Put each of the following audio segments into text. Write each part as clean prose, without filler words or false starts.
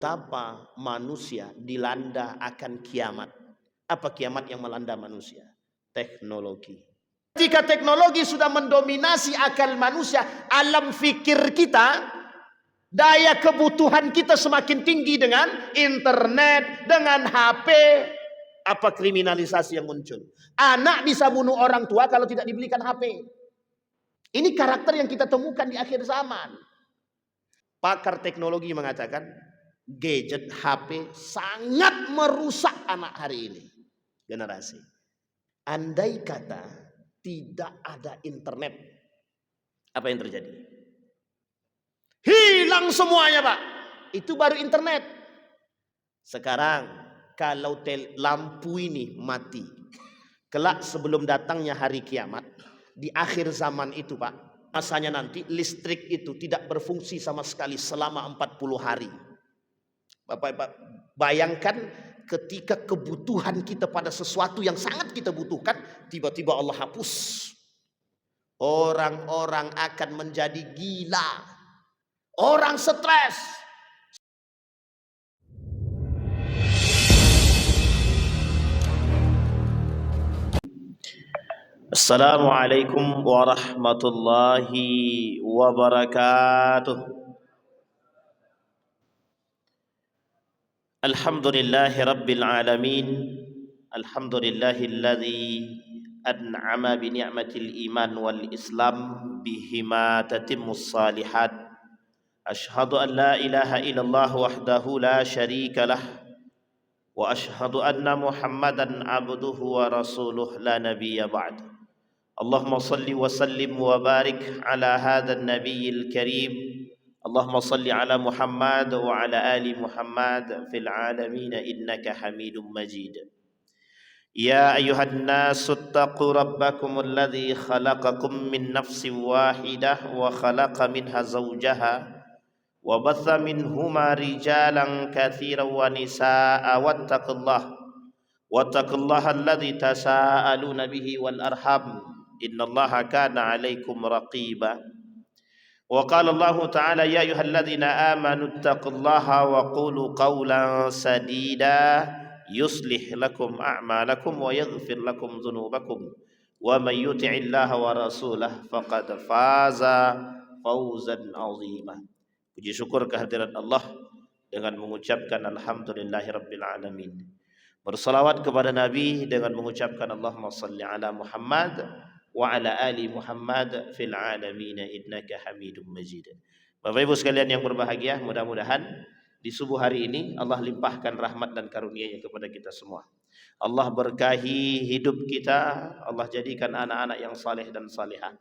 Betapa manusia dilanda akan kiamat. Apa kiamat yang melanda manusia? Teknologi. Jika teknologi sudah mendominasi akal manusia, alam fikir kita, daya kebutuhan kita semakin tinggi dengan internet, dengan HP. Apa kriminalisasi yang muncul? Anak bisa bunuh orang tua kalau tidak dibelikan HP. Ini karakter yang kita temukan di akhir zaman. Pakar teknologi mengatakan gadget HP sangat merusak anak hari ini, generasi. Andai kata tidak ada internet, apa yang terjadi? Hilang semuanya, Pak. Itu baru internet. Sekarang kalau lampu ini mati, kelak sebelum datangnya hari kiamat, di akhir zaman itu, Pak, masanya nanti listrik itu tidak berfungsi sama sekali selama 40 hari. Bapak bayangkan ketika kebutuhan kita pada sesuatu yang sangat kita butuhkan, tiba-tiba Allah hapus. Orang-orang akan menjadi gila. Orang stres. Assalamualaikum warahmatullahi wabarakatuh. Alhamdulillahi rabbil alamin. Alhamdulillahilladzi an'ama bi ni'matil iman wal islam bihima tatimmus salihat. Ashhadu an la ilaha illallah wahdahu la syarika lah wa ashhadu anna Muhammadan abduhu wa rasuluh la nabiyya ba'd. Allahumma salli wa sallim wa barik ala hadzal nabiyil karim. Allahumma salli ala Muhammad wa ala ali Muhammad fil alamin innaka Hamidum Majid. Ya ayyuhan nasu ittaqu rabbakum alladzi khalaqakum min nafsin wahidah wa khalaqa minha zawjaha wa batha minhuma rijalan katsiran wa nisaa wattaqullaha alladzi tasaaluna bihi wal arham innallaha kana 'alaikum raqiba. Wa qala Allah ta'ala ya ayyuhalladzina amanu ittaqullaha wa qulu qawlan sadida yuslih lakum a'malakum wa yaghfir lakum dhunubakum wa may yuti'illaha wa rasulahu faqad faza fawzan 'azima. Puji syukur kehadirat Allah dengan mengucapkan alhamdulillahirabbil alamin. Bersalawat kepada Nabi dengan mengucapkan Allahumma salli ala Muhammad wa ala ali Muhammad fil alamin innaka Hamidum Majid. Bapak Ibu sekalian yang berbahagia, mudah-mudahan di subuh hari ini Allah limpahkan rahmat dan karunia-Nya kepada kita semua. Allah berkahi hidup kita, Allah jadikan anak-anak yang saleh dan salihah.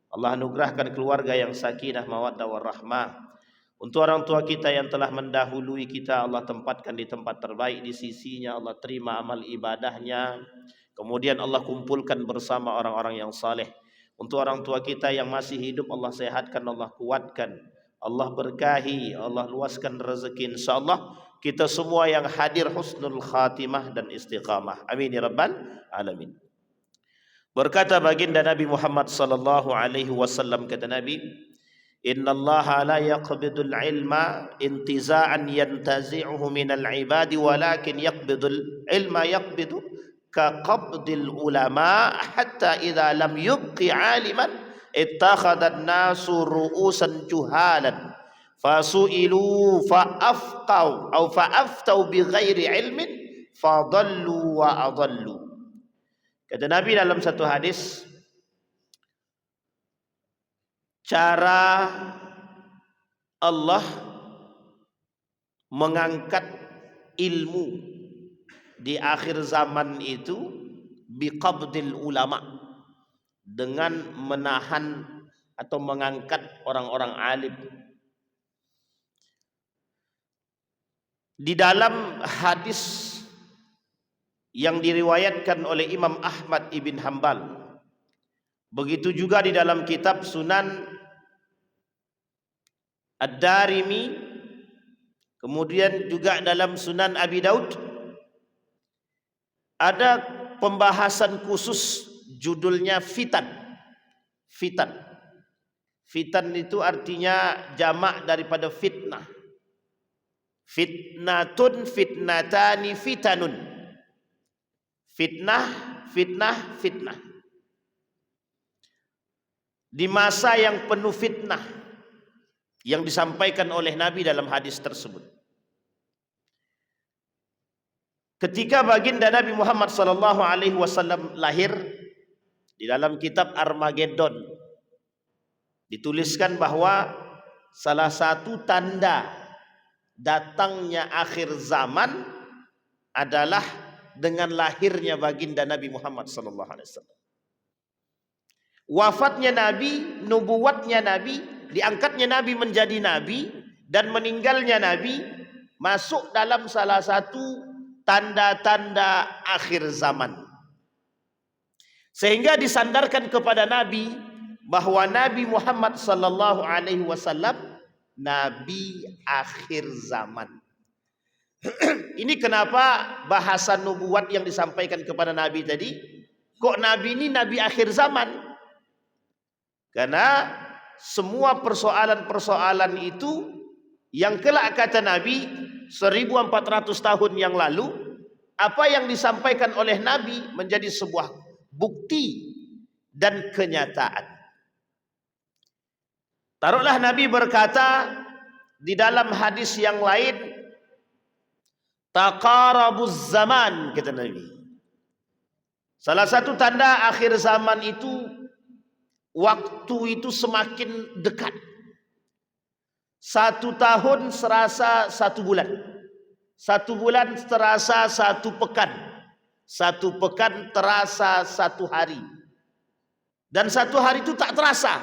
Allah anugerahkan keluarga yang sakinah mawaddah warahmah. Untuk orang tua kita yang telah mendahului kita, Allah tempatkan di tempat terbaik di sisinya, Allah terima amal ibadahnya. Kemudian Allah kumpulkan bersama orang-orang yang saleh. Untuk orang tua kita yang masih hidup, Allah sehatkan, Allah kuatkan, Allah berkahi, Allah luaskan rezeki. InsyaAllah kita semua yang hadir husnul khatimah dan istiqamah. Amin ya rabbal alamin. Berkata baginda Nabi Muhammad sallallahu alaihi wasallam, kata Nabi, innallaha la yaqbidul ilma intiza'an yantazi'uhu minal ibadi walakin yaqbidul ilma yaqbidu kaqabdil ulama hatta idza lam yubqi aliman ittakhadhan nasu ru'usan juhalan fasu'ilu fa'aftau bighairi ilmin fadallu wa adallu. Kata Nabi dalam satu hadis, cara Allah mengangkat ilmu di akhir zaman itu biqabdil ulama, dengan menahan atau mengangkat orang-orang alim. Di dalam hadis yang diriwayatkan oleh Imam Ahmad ibn Hanbal, begitu juga di dalam kitab Sunan Ad-Darimi, kemudian juga dalam Sunan Abi Daud, ada pembahasan khusus judulnya fitan. Fitan. Fitan itu artinya jamak daripada fitnah. Fitnatun fitnatani fitanun. Fitnah, fitnah, fitnah. Di masa yang penuh fitnah yang disampaikan oleh Nabi dalam hadis tersebut. Ketika baginda Nabi Muhammad SAW lahir, di dalam kitab Armageddon dituliskan bahwa salah satu tanda datangnya akhir zaman adalah dengan lahirnya baginda Nabi Muhammad SAW. Wafatnya Nabi, nubuatnya Nabi, diangkatnya Nabi menjadi Nabi, dan meninggalnya Nabi masuk dalam salah satu tanda-tanda akhir zaman. Sehingga disandarkan kepada Nabi bahwa Nabi Muhammad SAW Nabi akhir zaman. Ini kenapa bahasan nubuat yang disampaikan kepada Nabi tadi, kok Nabi ini Nabi akhir zaman? Karena semua persoalan-persoalan itu yang kelak kata Nabi 1400 tahun yang lalu, apa yang disampaikan oleh Nabi menjadi sebuah bukti dan kenyataan. Taruhlah Nabi berkata di dalam hadis yang lain, taqarabuz zaman, kata Nabi. Salah satu tanda akhir zaman itu, waktu itu semakin dekat. 1 tahun serasa 1 bulan. 1 bulan terasa 1 pekan. 1 pekan terasa 1 hari. Dan 1 hari itu tak terasa.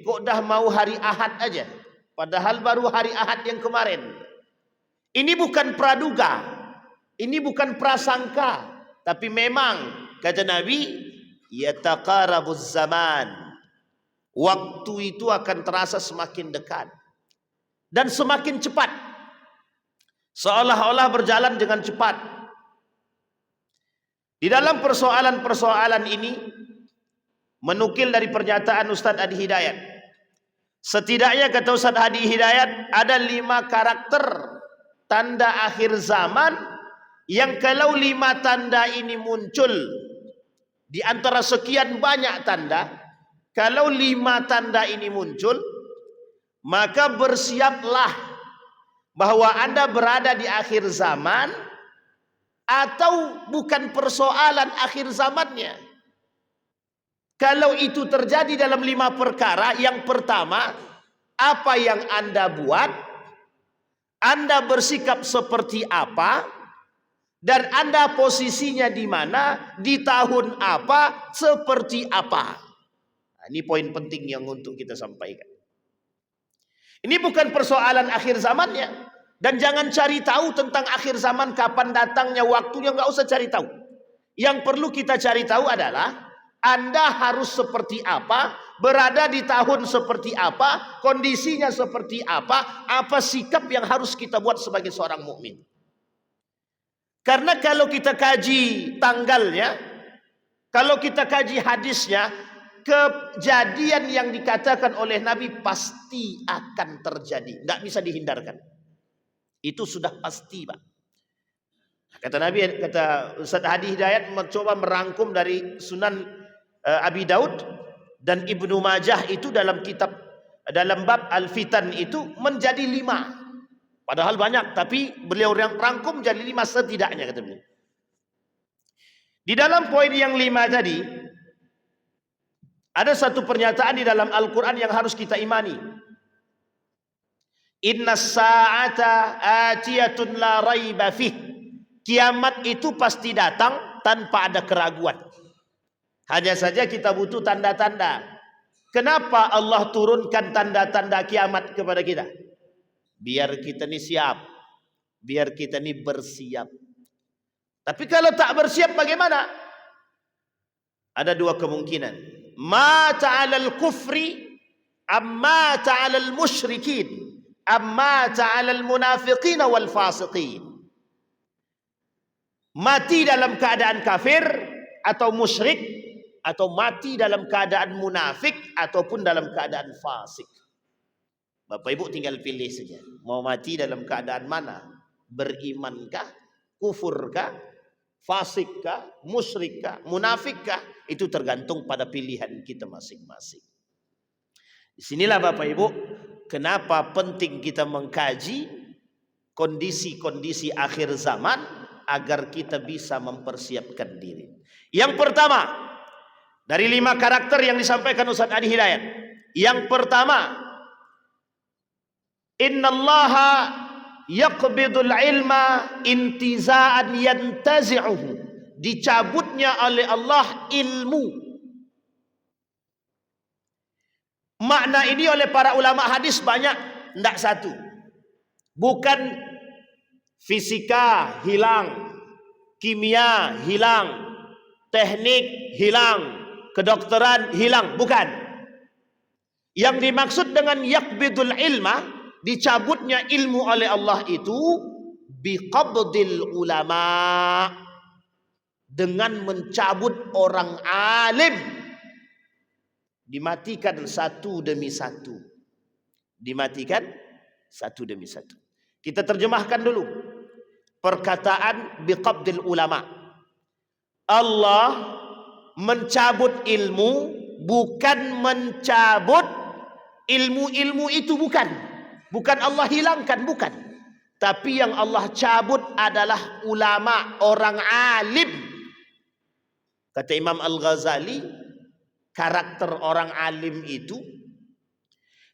Kok dah mau hari Ahad aja? Padahal baru hari Ahad yang kemarin. Ini bukan praduga. Ini bukan prasangka. Tapi memang, kata Nabi, yataqarabuz zaman. Waktu itu akan terasa semakin dekat dan semakin cepat, seolah-olah berjalan dengan cepat. Di dalam persoalan-persoalan ini, menukil dari pernyataan Ustaz Adi Hidayat, setidaknya kata Ustaz Adi Hidayat ada 5 karakter tanda akhir zaman yang kalau 5 tanda ini muncul di antara sekian banyak tanda, kalau 5 tanda ini muncul, maka bersiaplah bahwa Anda berada di akhir zaman, atau bukan persoalan akhir zamannya. Kalau itu terjadi dalam 5 perkara, yang pertama, apa yang Anda buat, Anda bersikap seperti apa, dan Anda posisinya di mana, di tahun apa, seperti apa. Ini poin penting yang untuk kita sampaikan. Ini bukan persoalan akhir zamannya. Dan jangan cari tahu tentang akhir zaman, kapan datangnya waktunya, nggak usah cari tahu. Yang perlu kita cari tahu adalah Anda harus seperti apa, berada di tahun seperti apa, kondisinya seperti apa sikap yang harus kita buat sebagai seorang mukmin. Karena kalau kita kaji tanggalnya, kalau kita kaji hadisnya, kejadian yang dikatakan oleh Nabi pasti akan terjadi, nggak bisa dihindarkan. Itu sudah pasti, Pak. Kata Nabi, kata Ustaz Hadi Hidayat mencoba merangkum dari Sunan Abi Daud dan Ibnu Majah itu dalam kitab, dalam bab Al-Fitan itu menjadi 5. Padahal banyak, tapi beliau yang rangkum jadi 5 setidaknya, kata beliau. Di dalam poin yang 5 tadi, ada satu pernyataan di dalam Al-Quran yang harus kita imani. Inna sa'ata atiyatun la raiba fih. Kiamat itu pasti datang tanpa ada keraguan. Hanya saja kita butuh tanda-tanda. Kenapa Allah turunkan tanda-tanda kiamat kepada kita? Biar kita ini siap. Biar kita ini bersiap. Tapi kalau tak bersiap bagaimana? Ada 2 kemungkinan. Ma ta'alal kufri amma ta'alal musyrikin amma ta'alal munafiqin wal fasiqin. Mati dalam keadaan kafir atau musyrik, atau mati dalam keadaan munafik ataupun dalam keadaan fasik. Bapak Ibu tinggal pilih saja. Mau mati dalam keadaan mana? Berimankah? Kufurkah? Fasikkah? Musyrikkah? Munafikkah? Itu tergantung pada pilihan kita masing-masing. Disinilah Bapak Ibu, kenapa penting kita mengkaji kondisi-kondisi akhir zaman agar kita bisa mempersiapkan diri. Yang pertama, dari 5 karakter yang disampaikan Ustaz Adi Hidayat. Yang pertama, innallaha yaqbidul ilma intiza'an yantazi'uhu. Dicabutnya oleh Allah ilmu. Makna ini oleh para ulama hadis banyak, tidak satu. Bukan fisika hilang, kimia hilang, teknik hilang, kedokteran hilang, bukan. Yang dimaksud dengan yakbidul ilma, dicabutnya ilmu oleh Allah itu biqabdil ulama, dengan mencabut orang alim. Dimatikan satu demi satu. Dimatikan satu demi satu. Kita terjemahkan dulu perkataan biqabdil ulama. Allah mencabut ilmu, bukan mencabut ilmu-ilmu itu, bukan. Bukan Allah hilangkan, bukan. Tapi yang Allah cabut adalah ulama, orang alim. Kata Imam Al-Ghazali, karakter orang alim itu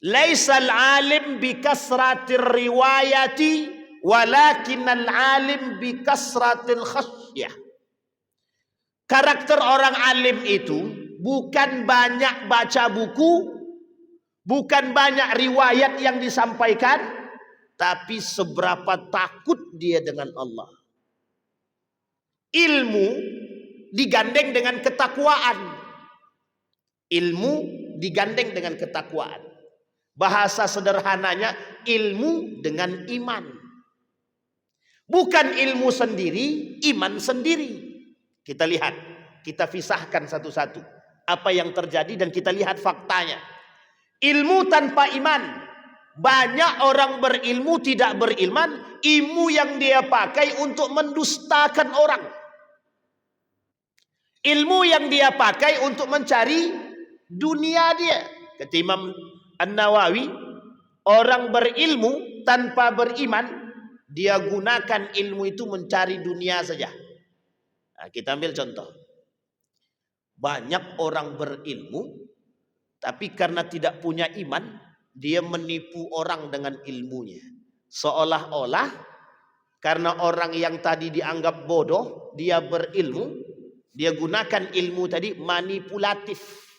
laisal alim bi kasratir riwayati walakinnal alim bi kasratil khasyah. Karakter orang alim itu bukan banyak baca buku, bukan banyak riwayat yang disampaikan, tapi seberapa takut dia dengan Allah. Ilmu digandeng dengan ketakwaan. Ilmu digandeng dengan ketakwaan. Bahasa sederhananya, ilmu dengan iman. Bukan ilmu sendiri, iman sendiri. Kita lihat, kita pisahkan satu-satu apa yang terjadi dan kita lihat faktanya. Ilmu tanpa iman. Banyak orang berilmu tidak berilman, ilmu yang dia pakai untuk mendustakan orang. Ilmu yang dia pakai untuk mencari dunia dia. Kata Imam An-Nawawi, orang berilmu tanpa beriman, dia gunakan ilmu itu mencari dunia saja. Nah, kita ambil contoh. Banyak orang berilmu, tapi karena tidak punya iman, dia menipu orang dengan ilmunya. Seolah-olah karena orang yang tadi dianggap bodoh, dia berilmu, dia gunakan ilmu tadi manipulatif.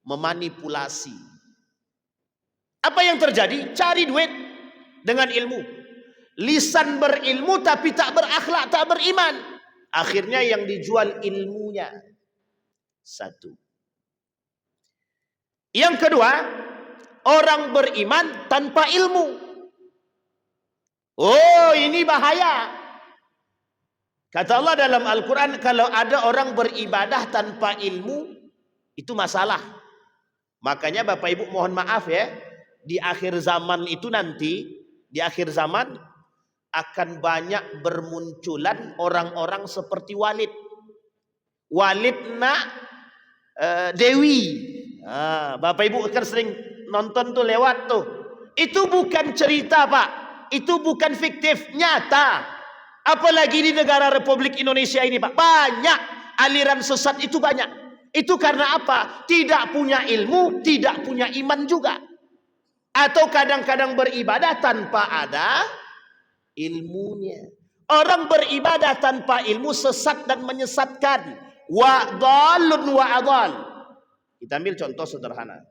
Memanipulasi. Apa yang terjadi? Cari duit dengan ilmu. Lisan berilmu tapi tak berakhlak, tak beriman. Akhirnya yang dijual ilmunya. Satu. Yang kedua, orang beriman tanpa ilmu. Oh, ini bahaya. Kata Allah dalam Al-Quran, kalau ada orang beribadah tanpa ilmu, itu masalah. Makanya Bapak Ibu mohon maaf ya, di akhir zaman itu nanti, di akhir zaman akan banyak bermunculan orang-orang seperti Walid. Walid Dewi. Bapak Ibu kan sering nonton tuh, lewat tuh. Itu bukan cerita Pak, itu bukan fiktif, nyata. Apalagi di negara Republik Indonesia ini Pak, banyak aliran sesat itu, banyak. Itu karena apa? Tidak punya ilmu, tidak punya iman juga. Atau kadang-kadang beribadah tanpa ada ilmunya. Orang beribadah tanpa ilmu sesat dan menyesatkan. Wa dhalun wa adhal. Kita ambil contoh sederhana.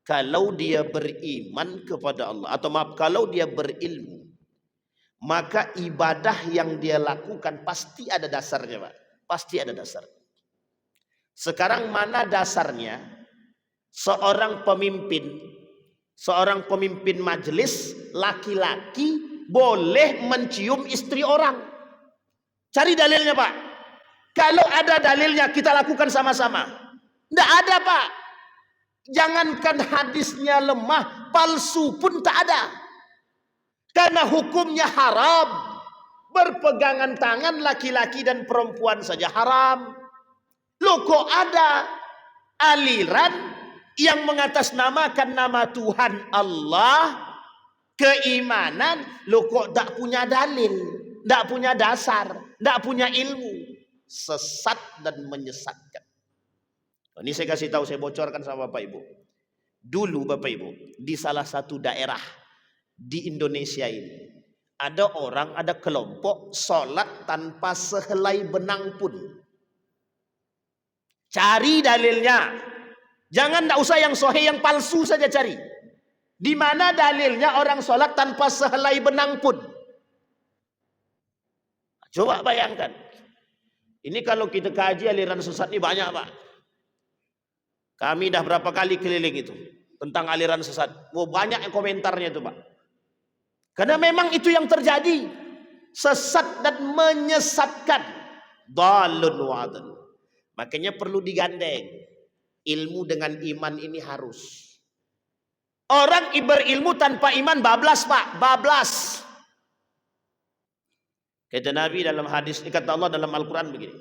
Kalau dia beriman kepada Allah, atau maaf, kalau dia berilmu, maka ibadah yang dia lakukan pasti ada dasarnya Pak. Pasti ada dasarnya. Sekarang mana dasarnya seorang pemimpin majelis laki-laki boleh mencium istri orang? Cari dalilnya Pak. Kalau ada dalilnya kita lakukan sama-sama. Tidak ada Pak. Jangankan hadisnya lemah, palsu pun tak ada. Karena hukumnya haram. Berpegangan tangan laki-laki dan perempuan saja haram. Loh kok ada aliran yang mengatasnamakan nama Tuhan Allah, keimanan, loh kok tak punya dalil, tak punya dasar, tak punya ilmu. Sesat dan menyesatkan. Ini saya kasih tahu, saya bocorkan sama Bapak Ibu. Dulu Bapak Ibu, di salah satu daerah di Indonesia ini, ada orang, ada kelompok sholat tanpa sehelai benang pun. Cari dalilnya. Jangan, tidak usah yang sahih, yang palsu saja cari. Di mana dalilnya orang sholat tanpa sehelai benang pun? Coba bayangkan. Ini kalau kita kaji aliran sesat ini banyak Pak. Kami dah berapa kali keliling itu tentang aliran sesat. Banyak yang komentarnya itu Pak. Karena memang itu yang terjadi. Sesat dan menyesatkan. Dhalun wa adl. Makanya perlu digandeng. Ilmu dengan iman ini harus. Orang berilmu tanpa iman bablas Pak. Bablas. Kata Nabi dalam hadis, kata Allah dalam Al-Quran begini.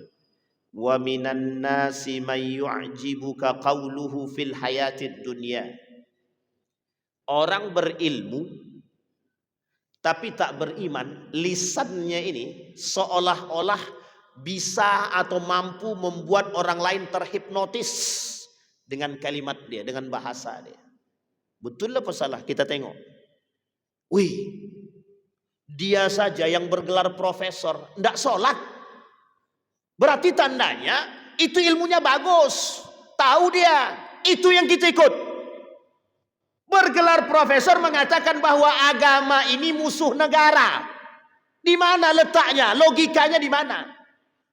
Wa minan nasi man yu'jibuka qawluhu fil hayatid dunya. Orang berilmu tapi tak beriman, lisannya ini seolah-olah bisa atau mampu membuat orang lain terhipnotis dengan kalimat dia, dengan bahasa dia. Betul apa salah? Kita tengok. Wih, dia saja yang bergelar profesor, tidak sholat. Berarti tandanya itu ilmunya bagus. Tahu dia, itu yang kita ikut. Bergelar profesor mengatakan bahwa agama ini musuh negara. Di mana letaknya? Logikanya di mana?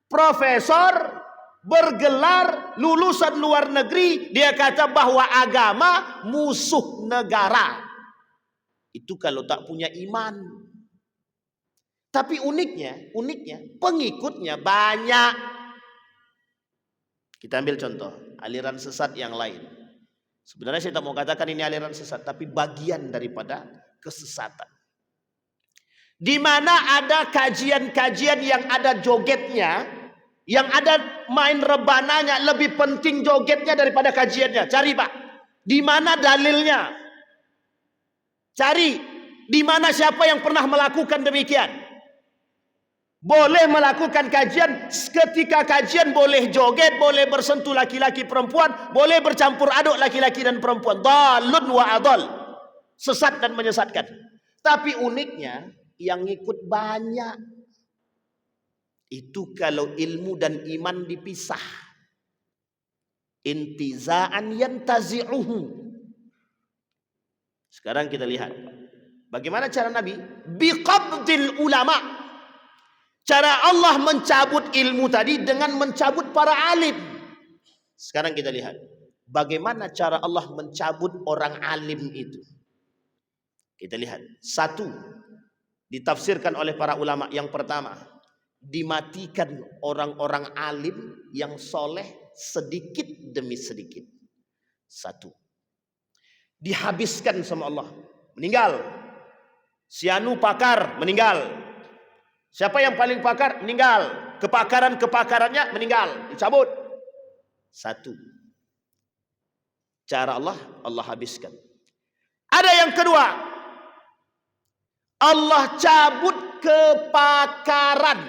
Profesor bergelar lulusan luar negeri, dia kata bahwa agama musuh negara. Itu kalau tak punya iman. Tapi uniknya pengikutnya banyak. Kita ambil contoh aliran sesat yang lain. Sebenarnya saya tak mau katakan ini aliran sesat, tapi bagian daripada kesesatan. Di mana ada kajian-kajian yang ada jogetnya, yang ada main rebananya, lebih penting jogetnya daripada kajiannya. Cari Pak, di mana dalilnya? Cari, di mana siapa yang pernah melakukan demikian? Boleh melakukan kajian, ketika kajian boleh joget, boleh bersentuh laki-laki perempuan, boleh bercampur aduk laki-laki dan perempuan. Dhalun wa adal. Sesat dan menyesatkan. Tapi uniknya yang ikut banyak. Itu kalau ilmu dan iman dipisah. Intiza'an yantazi'uhu. Sekarang kita lihat bagaimana cara Nabi biqabdil ulama. Cara Allah mencabut ilmu tadi dengan mencabut para alim. Sekarang kita lihat bagaimana cara Allah mencabut orang alim itu. Kita lihat. Satu, ditafsirkan oleh para ulama. Yang pertama, dimatikan orang-orang alim yang soleh sedikit demi sedikit. Satu, dihabiskan sama Allah, meninggal. Si anu pakar meninggal. Siapa yang paling pakar? Meninggal. Kepakarannya meninggal, dicabut. Satu. Cara Allah habiskan. Ada yang kedua. Allah cabut kepakaran.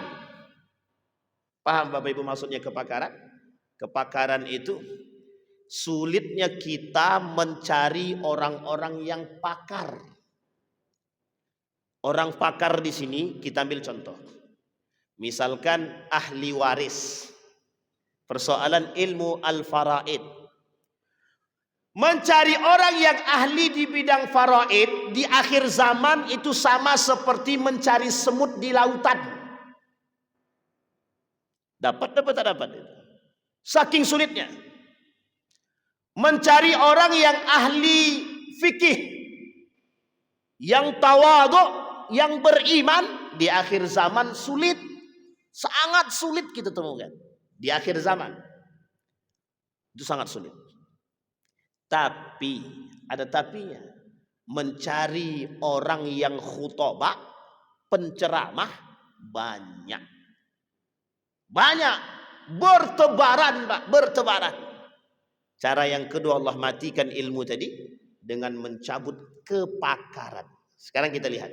Paham Bapak Ibu maksudnya kepakaran? Kepakaran itu sulitnya kita mencari orang-orang yang pakar. Orang pakar di sini kita ambil contoh. Misalkan ahli waris. Persoalan ilmu al-faraid. Mencari orang yang ahli di bidang faraid di akhir zaman itu sama seperti mencari semut di lautan. Dapat tak dapat? Saking sulitnya. Mencari orang yang ahli fikih, yang tawadhu, yang beriman di akhir zaman sulit. Sangat sulit kita temukan di akhir zaman. Itu sangat sulit. Tapi ada tapinya. mencari orang yang khutbah, penceramah banyak. Banyak. Bertebaran, Pak, bertebaran. Cara yang kedua Allah matikan ilmu tadi dengan mencabut kepakaran. Sekarang kita lihat.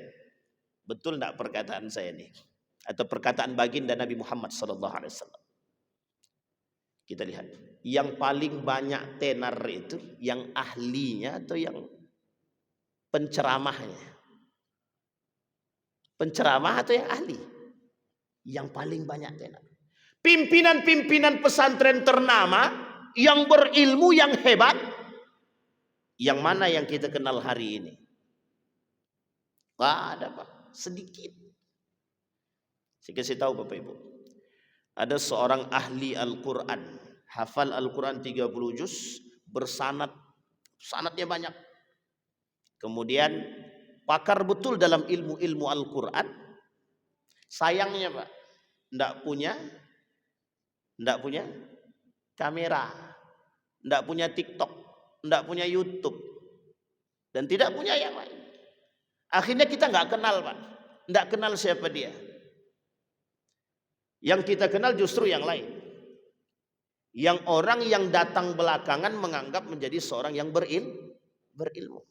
Betul enggak perkataan saya ini? Atau perkataan baginda Nabi Muhammad SAW. Kita lihat. Yang paling banyak tenar itu yang ahlinya atau yang penceramahnya? Penceramah atau yang ahli? Yang paling banyak tenar. Pimpinan-pimpinan pesantren ternama yang berilmu, yang hebat, yang mana yang kita kenal hari ini? Nggak ada, Pak. Sedikit. Saya kasih tahu Bapak Ibu. Ada seorang ahli Al-Quran, hafal Al-Quran 30 juz, bersanad, sanadnya banyak. Kemudian pakar betul dalam ilmu-ilmu Al-Quran. Sayangnya, Pak, enggak punya kamera, enggak punya TikTok, enggak punya YouTube, dan tidak punya yang lain. Akhirnya kita enggak kenal, Pak. Enggak kenal siapa dia. Yang kita kenal justru yang lain. Yang orang yang datang belakangan menganggap menjadi seorang yang berilmu.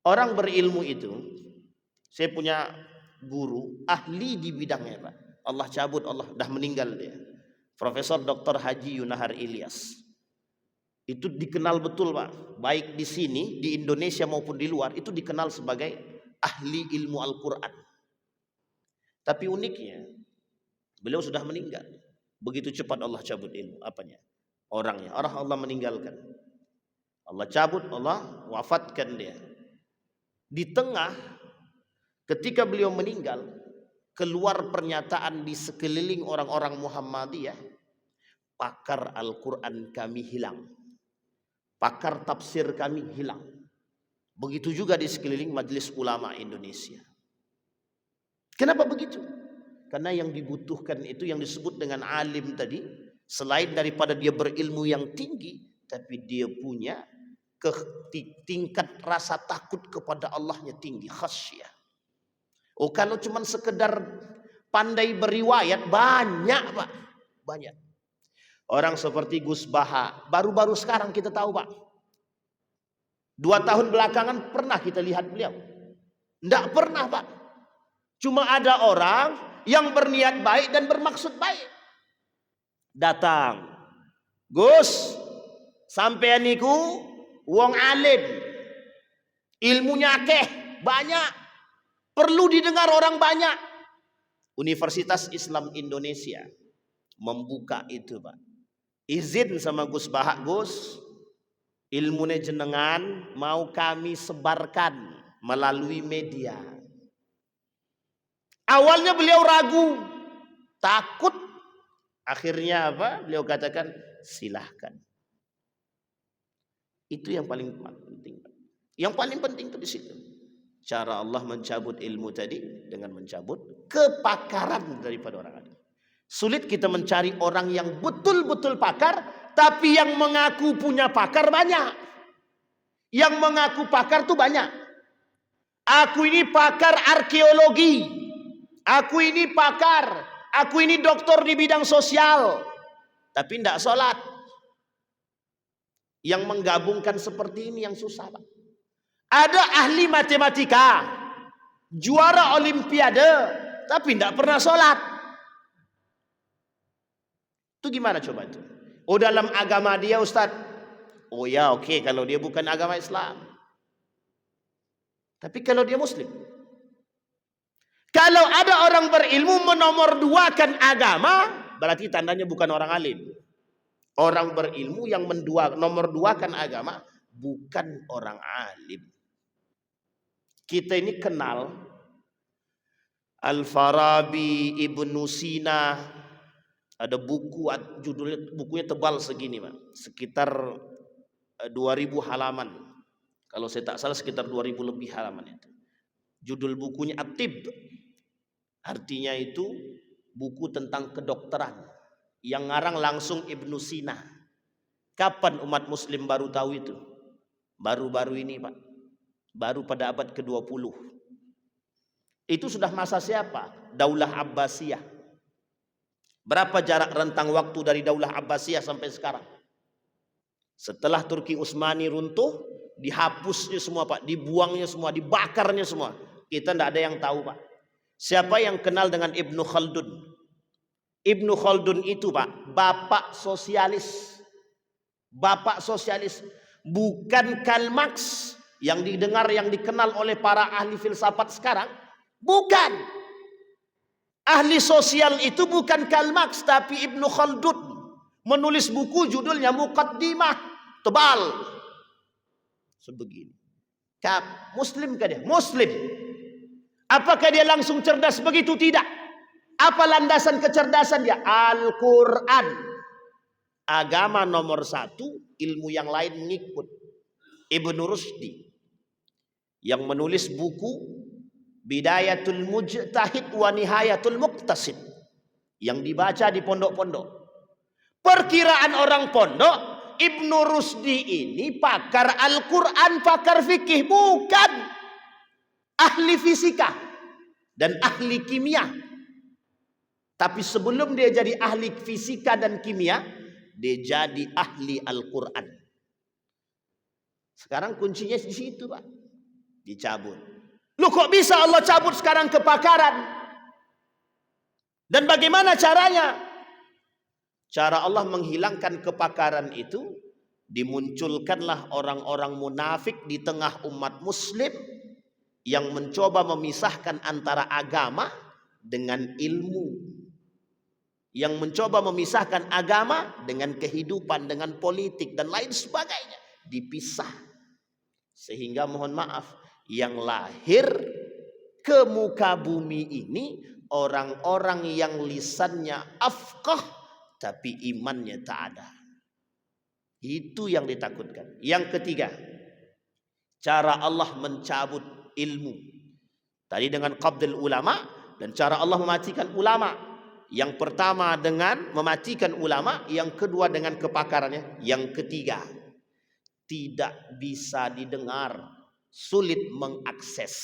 Orang berilmu itu, saya punya guru ahli di bidangnya, Pak. Allah cabut, Allah dah meninggal dia. Profesor Dr. Haji Yunahar Ilyas. Itu dikenal betul, Pak. Baik di sini, di Indonesia maupun di luar, itu dikenal sebagai ahli ilmu Al-Quran. Tapi uniknya, beliau sudah meninggal. Begitu cepat Allah cabut ilmu. Apanya? Orangnya. Orang Allah meninggalkan. Allah cabut, Allah wafatkan dia. Di tengah, ketika beliau meninggal, keluar pernyataan di sekeliling orang-orang Muhammadiyah, pakar Al-Quran kami hilang, pakar tafsir kami hilang. Begitu juga di sekeliling majelis ulama Indonesia. Kenapa begitu? Karena yang dibutuhkan itu yang disebut dengan alim tadi, selain daripada dia berilmu yang tinggi, tapi dia punya tingkat rasa takut kepada Allahnya tinggi, khasyah. Oh, kalau cuma sekedar pandai beriwayat, banyak, Pak. Banyak. Orang seperti Gus Baha, baru-baru sekarang kita tahu, Pak. 2 tahun belakangan pernah kita lihat beliau. Tidak pernah, Pak. Cuma ada orang yang berniat baik dan bermaksud baik. Datang. Gus, sampean niku wong alim. Ilmunya akeh, banyak. Perlu didengar orang banyak. Universitas Islam Indonesia membuka itu, Pak. Izin sama Gus Baha, Gus, ilmunya jenengan mau kami sebarkan melalui media. Awalnya beliau ragu, takut. Akhirnya apa? Beliau katakan, silahkan. Itu yang paling penting. Yang paling penting itu di situ. Cara Allah mencabut ilmu tadi dengan mencabut kepakaran daripada orang alim. Sulit kita mencari orang yang betul-betul pakar, tapi yang mengaku punya pakar banyak. Yang mengaku pakar tuh banyak. Aku ini pakar arkeologi. Aku ini pakar. Aku ini doktor di bidang sosial. Tapi tidak sholat. Yang menggabungkan seperti ini yang susah, Pak. Ada ahli matematika, juara olimpiade, tapi tidak pernah sholat. Itu gimana coba itu? Oh, dalam agama dia, Ustadz. Oh ya, oke, kalau dia bukan agama Islam. Tapi kalau dia Muslim. Kalau ada orang berilmu menomorduakan agama, berarti tandanya bukan orang alim. Orang berilmu yang nomorduakan agama bukan orang alim. Kita ini kenal Al-Farabi, Ibnu Sina. Ada buku, bukunya tebal segini, Pak. Sekitar 2000 halaman. Kalau saya tak salah sekitar 2000 lebih halaman itu. Judul bukunya At-Tib. Artinya itu buku tentang kedokteran. Yang ngarang langsung Ibnu Sina. Kapan umat muslim baru tahu itu? Baru-baru ini, Pak. baru pada abad ke-20. Itu sudah masa siapa? Daulah Abbasiyah. Berapa jarak rentang waktu dari Daulah Abbasiyah sampai sekarang? Setelah Turki Utsmani runtuh, dihapusnya semua Pak, dibuangnya semua, dibakarnya semua. Kita tidak ada yang tahu Pak. Siapa yang kenal dengan Ibnu Khaldun? Ibnu Khaldun itu Pak, bapak sosialis. Bapak sosialis. Bukan Karl Marx yang didengar, yang dikenal oleh para ahli filsafat sekarang. Bukan. Ahli sosial itu bukan Karl Marx, tapi Ibnu Khaldun. Menulis buku judulnya Muqaddimah. Tebal. Sebegini. Muslim kan dia? Muslim. Apakah dia langsung cerdas? Begitu tidak. Apa landasan kecerdasan dia? Al-Quran. Agama nomor 1, ilmu yang lain mengikut. Ibnu Rushdi yang menulis buku Bidayatul Mujtahid wa Nihayatul Muqtasid yang dibaca di pondok-pondok. Perkiraan orang pondok, Ibnu Rushdi ini pakar Al-Quran, pakar fikih. Bukan. Ahli fisika dan ahli kimia. Tapi sebelum dia jadi ahli fisika dan kimia, dia jadi ahli Al-Quran. Sekarang kuncinya di situ Pak. Dicabut. Loh kok bisa Allah cabut sekarang kepakaran? Dan bagaimana caranya? Cara Allah menghilangkan kepakaran itu, dimunculkanlah orang-orang munafik di tengah umat muslim yang mencoba memisahkan antara agama dengan ilmu. Yang mencoba memisahkan agama dengan kehidupan, dengan politik dan lain sebagainya. Dipisah. Sehingga mohon maaf, yang lahir ke muka bumi ini orang-orang yang lisannya afqah tapi imannya tak ada. Itu yang ditakutkan. Yang ketiga, cara Allah mencabut ilmu. Tadi dengan qabdul ulama, dan cara Allah mematikan ulama. Yang pertama dengan mematikan ulama, yang kedua dengan kepakarannya, yang ketiga tidak bisa didengar, sulit mengakses.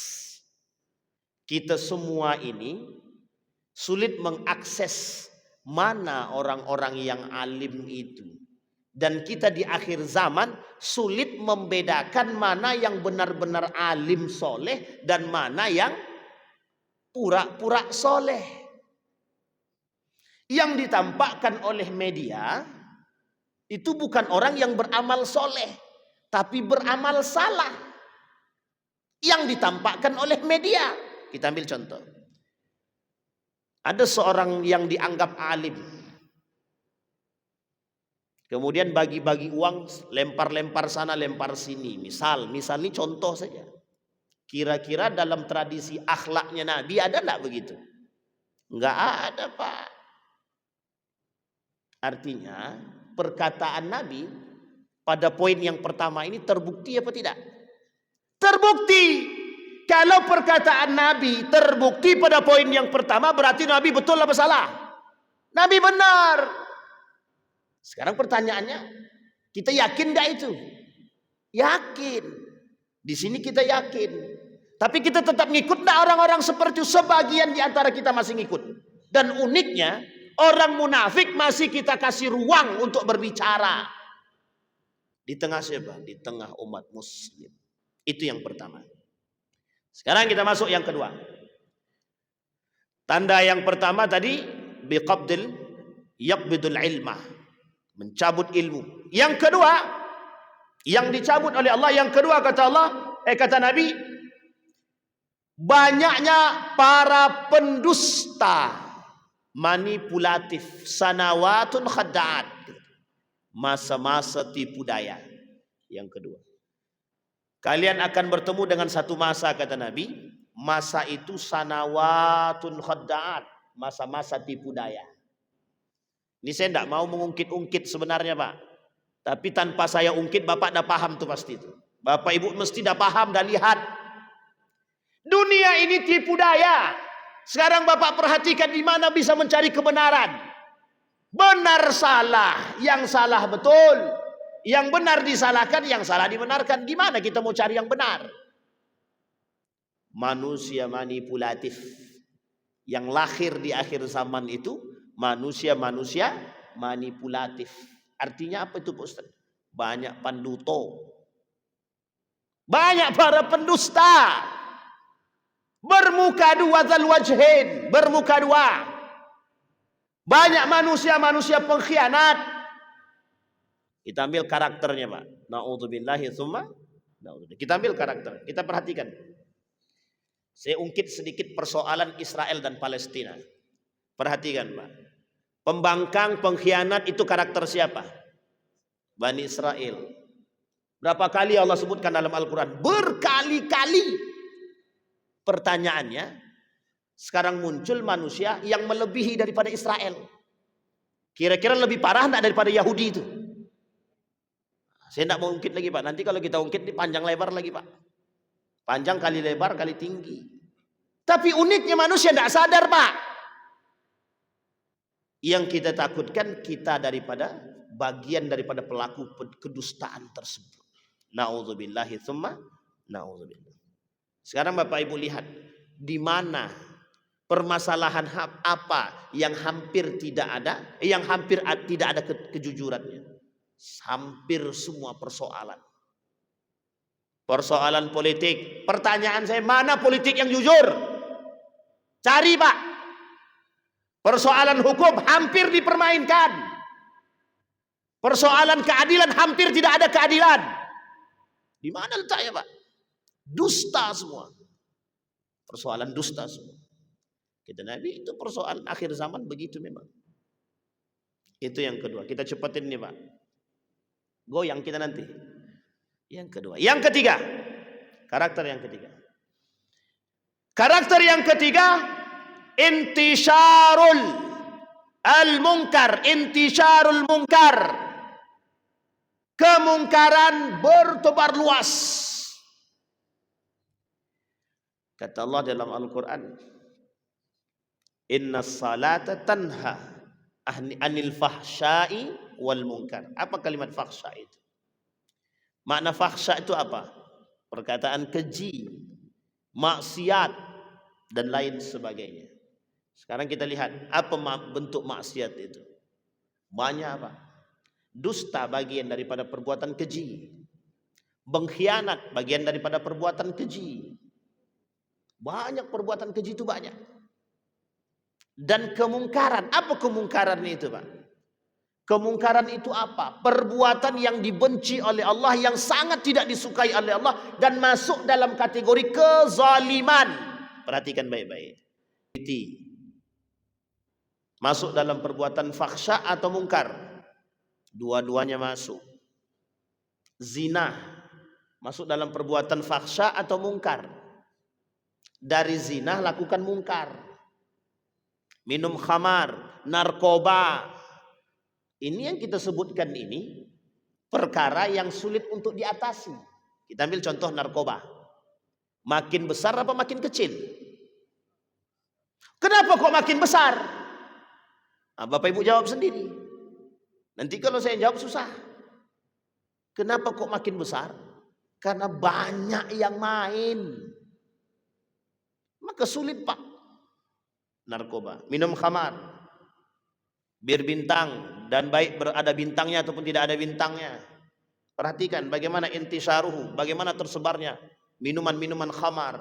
Kita semua ini sulit mengakses mana orang-orang yang alim itu. Dan kita di akhir zaman sulit membedakan mana yang benar-benar alim soleh dan mana yang pura-pura soleh. Yang ditampakkan oleh media itu bukan orang yang beramal soleh, tapi beramal salah. Yang ditampakkan oleh media. Kita ambil contoh. Ada seorang yang dianggap alim. Kemudian bagi-bagi uang, lempar-lempar sana, lempar sini. Misal ini contoh saja. Kira-kira dalam tradisi akhlaknya Nabi ada enggak begitu? Enggak ada Pak. Artinya perkataan Nabi pada poin yang pertama ini terbukti apa tidak? Terbukti. Kalau perkataan Nabi terbukti pada poin yang pertama, berarti Nabi betul apa salah? Nabi benar. Sekarang pertanyaannya, kita yakin gak itu? Yakin. Di sini kita yakin. Tapi kita tetap ngikut gak orang-orang seperti itu? Sebagian di antara kita masih ngikut. Dan uniknya, orang munafik masih kita kasih ruang untuk berbicara. Di tengah siapa? Di tengah umat muslim. Itu yang pertama. Sekarang kita masuk yang kedua. Tanda yang pertama tadi biqabdil yaqbidul ilmah, mencabut ilmu. Yang kedua, yang dicabut oleh Allah, yang kedua kata Nabi, banyaknya para pendusta, manipulatif, sanawatun khadda'at, masa-masa tipu daya. Yang kedua, kalian akan bertemu dengan satu masa kata Nabi, masa itu sanawatun khadda'at, masa-masa tipu daya. Ini saya tidak mau mengungkit-ungkit sebenarnya Pak. Tapi tanpa saya ungkit Bapak dah paham tuh pasti itu. Bapak Ibu mesti dah paham, dah lihat. Dunia ini tipu daya. Sekarang Bapak perhatikan di mana bisa mencari kebenaran. Benar salah, yang salah betul. Yang benar disalahkan, yang salah dibenarkan. Gimana kita mau cari yang benar? manusia manipulatif. Yang lahir di akhir zaman itu manusia-manusia manipulatif. Artinya apa itu Pak Ustaz? Banyak panduto, banyak para pendusta, bermuka dua dzal wajhain, bermuka dua. Banyak manusia-manusia pengkhianat. Kita ambil karakternya Pak. Na'udzubillahi tsumma na'udzubillah. Kita ambil karakter. Kita perhatikan. Saya ungkit sedikit persoalan Israel dan Palestina. Perhatikan Pak. Pembangkang, pengkhianat itu karakter siapa? Bani Israel. Berapa kali Allah sebutkan dalam Al-Quran? Berkali-kali. Pertanyaannya, sekarang muncul manusia yang melebihi daripada Israel. Kira-kira lebih parah enggak daripada Yahudi itu? Saya tidak mau ungkit lagi Pak. Nanti kalau kita ungkit ini panjang lebar lagi Pak. Panjang kali lebar kali tinggi. Tapi uniknya manusia tidak sadar Pak. Yang kita takutkan kita daripada bagian daripada pelaku kedustaan tersebut. Na'udzubillahi tsumma na'udzubillah. Sekarang Bapak Ibu lihat di mana permasalahan apa yang hampir tidak ada, yang hampir tidak ada kejujurannya. Hampir semua persoalan. Persoalan politik. Pertanyaan saya, mana politik yang jujur? Cari Pak. Persoalan hukum hampir dipermainkan. Persoalan keadilan hampir tidak ada keadilan. Di mana letaknya Pak? Dusta semua. Persoalan dusta semua. Kata Nabi, itu persoalan akhir zaman begitu memang. Itu yang kedua. Kita cepatin nih Pak. Goyang kita nanti. Yang kedua. Yang ketiga. Karakter yang ketiga. Karakter yang ketiga. Intisyarul al-munkar. Intisyarul munkar. Kemungkaran bertebar luas. Kata Allah dalam Al-Quran. Inna salata tanha anil fahsyai wal munkar. Apa kalimat fahsya itu? Makna fahsya itu apa? Perkataan keji, maksiat, dan lain sebagainya. Sekarang kita lihat apa bentuk maksiat itu. Banyak apa? Dusta bagian daripada perbuatan keji. Pengkhianat bagian daripada perbuatan keji. Banyak perbuatan keji itu banyak. Dan kemungkaran. Apa kemungkaran itu Pak? Kemungkaran itu apa? Perbuatan yang dibenci oleh Allah, yang sangat tidak disukai oleh Allah, dan masuk dalam kategori kezaliman. Perhatikan baik-baik. Masuk dalam perbuatan fahsya atau mungkar. Dua-duanya masuk. Zina masuk dalam perbuatan fahsya atau mungkar. Dari zina lakukan mungkar. Minum khamar, narkoba. Ini yang kita sebutkan ini perkara yang sulit untuk diatasi. Kita ambil contoh narkoba. Makin besar apa makin kecil? Kenapa kok makin besar? Nah, Bapak Ibu jawab sendiri. Nanti kalau saya jawab susah. Kenapa kok makin besar? Karena banyak yang main. Maka sulit Pak. Narkoba, minum khamar, bir bintang, dan baik berada bintangnya ataupun tidak ada bintangnya. Perhatikan bagaimana intisyaruhu, bagaimana tersebarnya minuman-minuman khamar.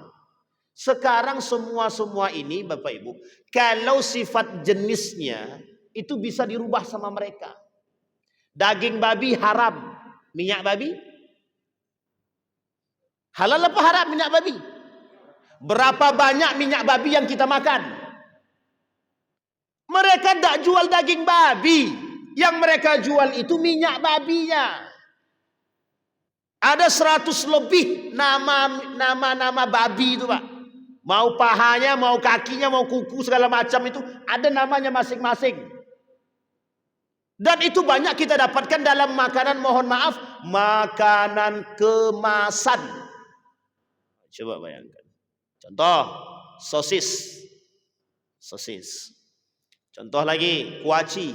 Sekarang semua ini Bapak Ibu, kalau sifat jenisnya itu bisa dirubah sama mereka. Daging babi haram, minyak babi halal apa haram minyak babi? Berapa banyak minyak babi yang kita makan? Mereka tidak jual daging babi. Yang mereka jual itu minyak babinya. Ada 100 lebih nama babi itu Pak. Mau pahanya, mau kakinya, mau kuku segala macam itu ada namanya masing-masing. Dan itu banyak kita dapatkan dalam makanan, mohon maaf, makanan kemasan. Coba bayangkan. Contoh, sosis. Contoh lagi, kuaci.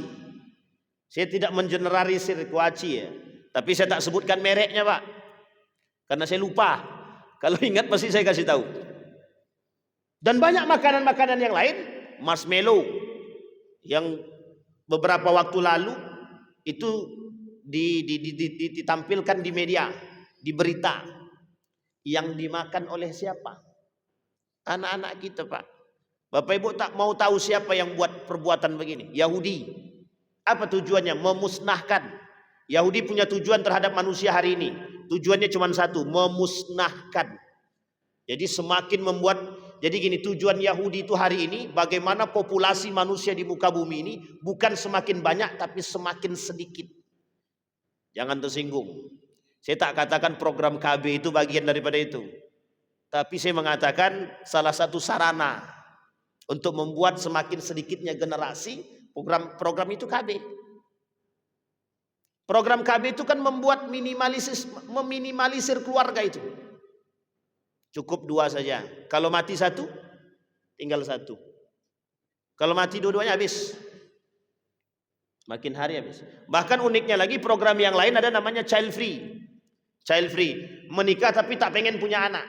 Saya tidak mengeneralisir kuaci ya. Tapi saya tak sebutkan mereknya Pak. Karena saya lupa. Kalau ingat pasti saya kasih tahu. Dan banyak makanan-makanan yang lain, marshmallow yang beberapa waktu lalu itu ditampilkan di media, di berita, yang dimakan oleh siapa? Anak-anak kita, Pak. Bapak Ibu tak mau tahu siapa yang buat perbuatan begini? Yahudi. Apa tujuannya? Memusnahkan. Yahudi punya tujuan terhadap manusia hari ini. Tujuannya cuma satu, memusnahkan. Jadi semakin membuat, jadi gini, tujuan Yahudi itu hari ini bagaimana populasi manusia di muka bumi ini bukan semakin banyak tapi semakin sedikit. Jangan tersinggung. Saya tak katakan program KB itu bagian daripada itu. Tapi saya mengatakan salah satu sarana untuk membuat semakin sedikitnya generasi, program itu KB. Program KB itu kan membuat meminimalisir keluarga itu. Cukup 2 saja. Kalau mati 1, tinggal 1. Kalau mati dua-duanya habis. Makin hari habis. Bahkan uniknya lagi program yang lain ada namanya child free. Child free. Menikah tapi tak pengen punya anak.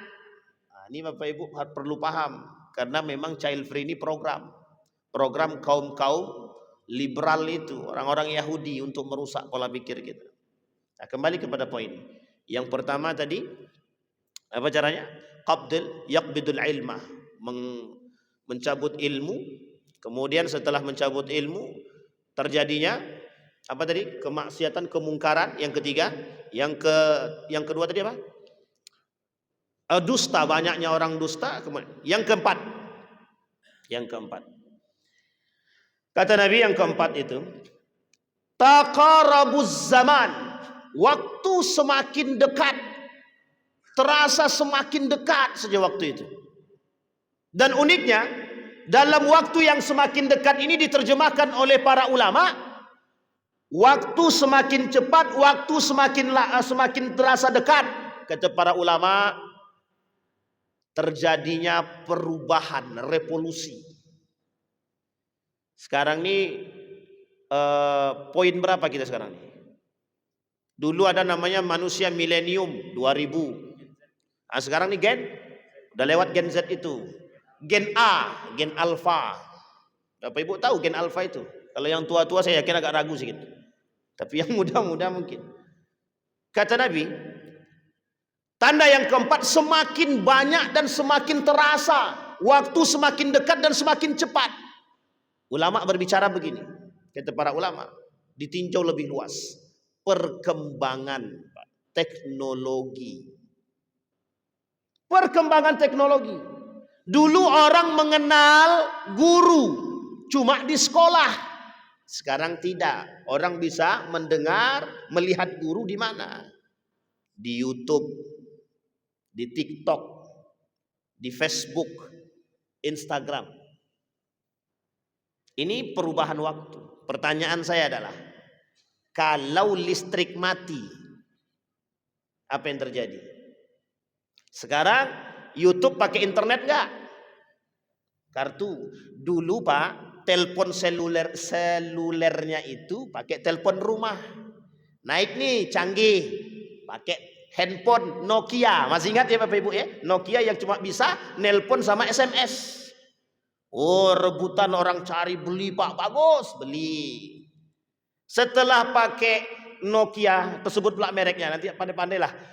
Nah, ini Bapak Ibu perlu paham. Karena memang child free ini program kaum-kaum liberal itu, orang-orang Yahudi untuk merusak pola pikir kita. Nah, kembali kepada poin. Yang pertama tadi, apa caranya? Yaqbidul ilmah, mencabut ilmu. Kemudian setelah mencabut ilmu, terjadinya apa tadi? Kemaksiatan, kemungkaran. Yang ketiga, yang kedua tadi apa? Dusta, banyaknya orang dusta. Yang keempat, kata Nabi yang keempat itu, taqarabuz zaman, waktu semakin dekat, terasa semakin dekat saja waktu itu. Dan uniknya, dalam waktu yang semakin dekat ini diterjemahkan oleh para ulama, waktu semakin cepat, waktu semakin terasa dekat. Kata para ulama, terjadinya perubahan, revolusi. Sekarang ini poin berapa kita sekarang? Dulu ada namanya manusia milenium 2000. Nah, sekarang ini udah lewat gen Z itu. Gen A, gen alpha. Bapak Ibu tahu gen alpha itu? Kalau yang tua-tua saya yakin agak ragu sedikit. Tapi yang muda-muda mungkin. Kata Nabi, tanda yang keempat, semakin banyak dan semakin terasa. Waktu semakin dekat dan semakin cepat. Ulama berbicara begini. Kata para ulama, ditinjau lebih luas. Perkembangan teknologi. Perkembangan teknologi. Dulu orang mengenal guru cuma di sekolah. Sekarang tidak. Orang bisa mendengar, melihat guru di mana? Di YouTube, di TikTok, di Facebook, Instagram. Ini perubahan waktu. Pertanyaan saya adalah, kalau listrik mati, apa yang terjadi? Sekarang YouTube pakai internet enggak? Kartu. Dulu Pak, telepon selulernya itu pakai telepon rumah. Naik nih canggih, pakai handphone Nokia. Masih ingat ya Bapak Ibu ya? Nokia yang cuma bisa nelpon sama SMS. Oh, rebutan orang cari, beli Pak, bagus, beli. Setelah pakai Nokia, tersebut pula mereknya, nanti pandai-pandailah.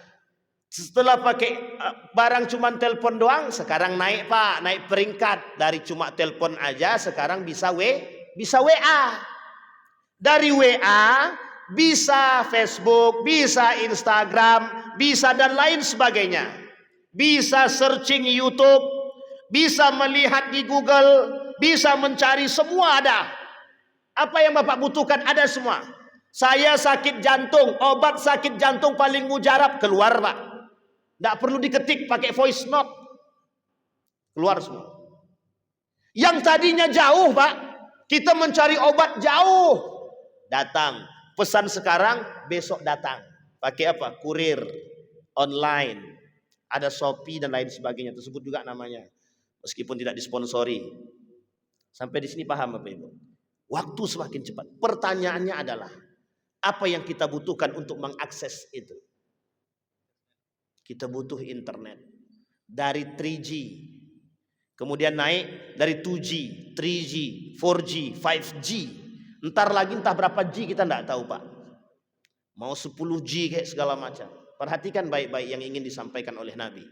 Setelah pakai barang cuma telepon doang, sekarang naik Pak, naik peringkat. Dari cuma telepon aja, sekarang bisa WA. Dari WA, bisa Facebook, bisa Instagram, bisa dan lain sebagainya. Bisa searching YouTube, bisa melihat di Google, bisa mencari, semua ada. Apa yang Bapak butuhkan ada semua. Saya sakit jantung, obat sakit jantung paling mujarab keluar Pak. Tidak perlu diketik pakai voice note. Keluar semua. Yang tadinya jauh Pak, kita mencari obat jauh, datang. Pesan sekarang, besok datang. Pakai apa? Kurir, online. Ada Shopee dan lain sebagainya. Tersebut juga namanya. Meskipun tidak disponsori. Sampai di sini paham Bapak Ibu? Waktu semakin cepat. Pertanyaannya adalah, apa yang kita butuhkan untuk mengakses itu? Kita butuh internet. Dari 3G, Kemudian naik dari 2G, 3G, 4G, 5G. Ntar lagi entah berapa G kita tidak tahu Pak. Mau 10G kayak segala macam. Perhatikan baik-baik yang ingin disampaikan oleh Nabi.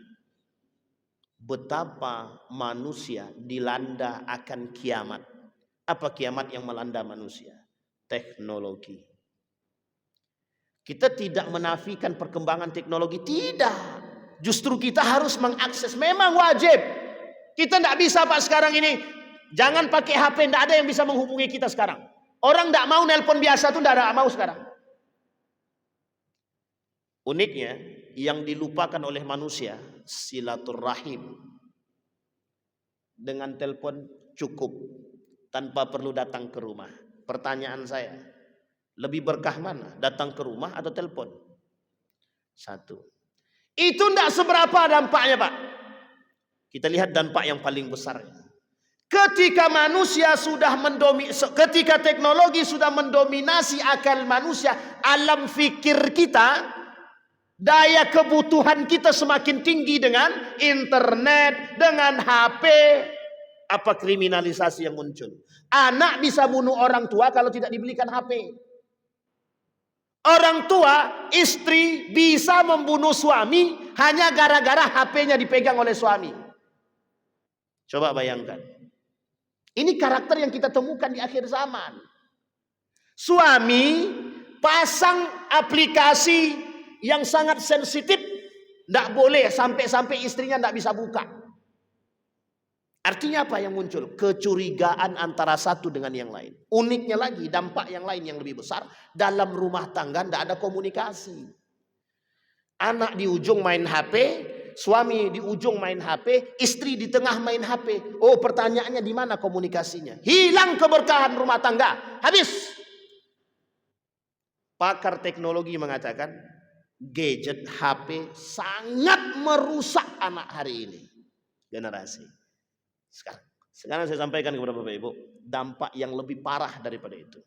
Betapa manusia dilanda akan kiamat. Apa kiamat yang melanda manusia? Teknologi. Kita tidak menafikan perkembangan teknologi, tidak. Justru kita harus mengakses, memang wajib. Kita tidak bisa Pak sekarang ini. Jangan pakai HP, tidak ada yang bisa menghubungi kita sekarang. Orang tidak mau nelpon biasa tuh tidak mau sekarang. Uniknya, yang dilupakan oleh manusia, silaturahim. Dengan telepon cukup, tanpa perlu datang ke rumah. Pertanyaan saya, lebih berkah mana? Datang ke rumah atau telepon? Satu. Itu tidak seberapa dampaknya Pak. Kita lihat dampak yang paling besar. Ketika manusia sudah ketika teknologi sudah mendominasi akal manusia, alam fikir kita, daya kebutuhan kita semakin tinggi dengan internet, dengan HP. Apa kriminalisasi yang muncul? Anak bisa bunuh orang tua kalau tidak dibelikan HP. Orang tua, istri bisa membunuh suami hanya gara-gara HP-nya dipegang oleh suami. Coba bayangkan. Ini karakter yang kita temukan di akhir zaman. Suami pasang aplikasi yang sangat sensitif, tidak boleh sampai istrinya tidak bisa buka. Artinya apa yang muncul? Kecurigaan antara satu dengan yang lain. Uniknya lagi, dampak yang lain yang lebih besar, dalam rumah tangga tidak ada komunikasi. Anak di ujung main HP, suami di ujung main HP, istri di tengah main HP. Oh, pertanyaannya di mana komunikasinya? Hilang keberkahan rumah tangga. Habis. Pakar teknologi mengatakan, gadget HP sangat merusak anak hari ini. Generasi. Sekarang saya sampaikan kepada Bapak Ibu, dampak yang lebih parah daripada itu.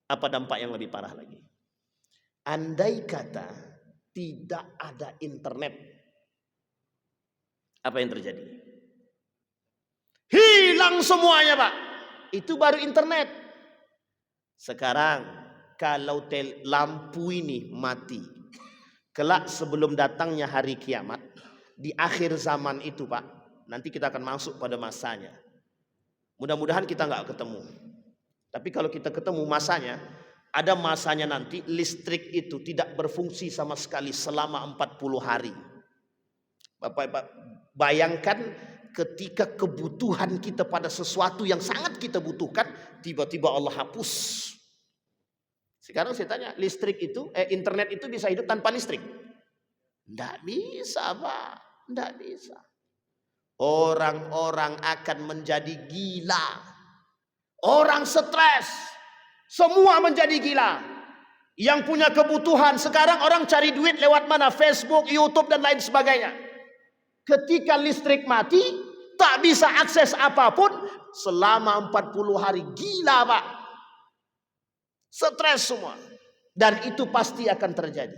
Apa dampak yang lebih parah lagi? Andai kata tidak ada internet, apa yang terjadi? Hilang semuanya Pak. Itu baru internet. Sekarang kalau lampu ini mati, kelak sebelum datangnya hari kiamat, di akhir zaman itu Pak, nanti kita akan masuk pada masanya. Mudah-mudahan kita nggak ketemu. Tapi kalau kita ketemu masanya, ada masanya nanti listrik itu tidak berfungsi sama sekali selama 40 hari. Bapak bayangkan ketika kebutuhan kita pada sesuatu yang sangat kita butuhkan, tiba-tiba Allah hapus. Sekarang saya tanya, internet itu bisa hidup tanpa listrik? Tidak bisa Pak, tidak bisa. Orang-orang akan menjadi gila. Orang stres. Semua menjadi gila. Yang punya kebutuhan. Sekarang orang cari duit lewat mana? Facebook, YouTube dan lain sebagainya. Ketika listrik mati, tak bisa akses apapun selama 40 hari. Gila Pak. Stres semua. Dan itu pasti akan terjadi.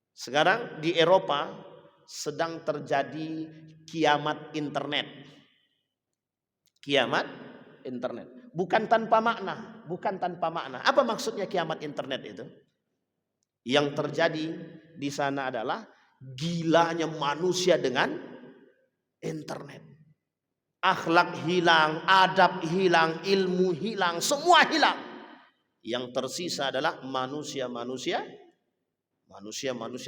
Sekarang di Eropa sedang terjadi kiamat internet. Kiamat internet. Bukan tanpa makna. Bukan tanpa makna. Apa maksudnya kiamat internet itu? Yang terjadi di sana adalah gilanya manusia dengan internet. Akhlak hilang, adab hilang, ilmu hilang, semua hilang. Yang tersisa adalah manusia-manusia